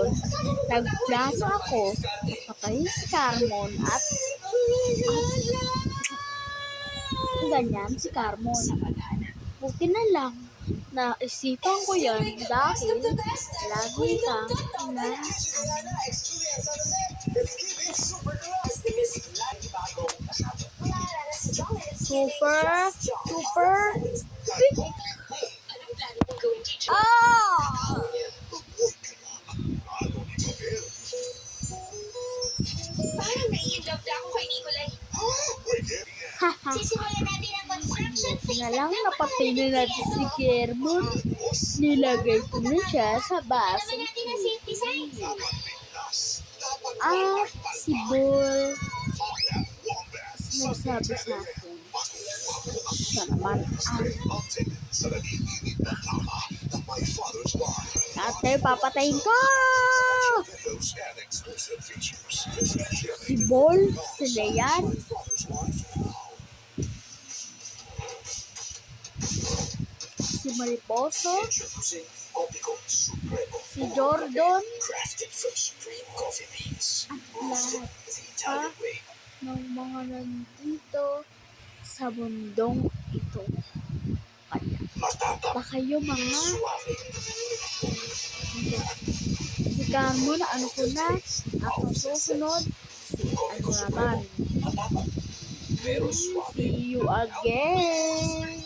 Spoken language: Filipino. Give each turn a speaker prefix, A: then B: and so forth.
A: ngayon, nagplano ako na patayin si Carmon at ganyan si Carmon. Buti na lang naisipan ko yan dahil lagi kang super
B: Parang nai-inlove na ako kay Nicolay.
A: haha.
B: Sisimulan natin ang construction sa
A: Na
B: isang
A: lang
B: lupa
A: napatay na
B: ng
A: natin si Carmon. Nilagay ko na siya sa baso.
B: naman natin ang safety signs.
A: At si Bull nagsabi sa akin, siya naman ate, papatayin ko! Si Bull, si Leyan, si Mariposo, si Jordan, at lahat pa ng mga nandito sa mundong ito. Kaya, ba kayo mga si Carmon, ano ko na, at ang susunod, si ano naman. See you again.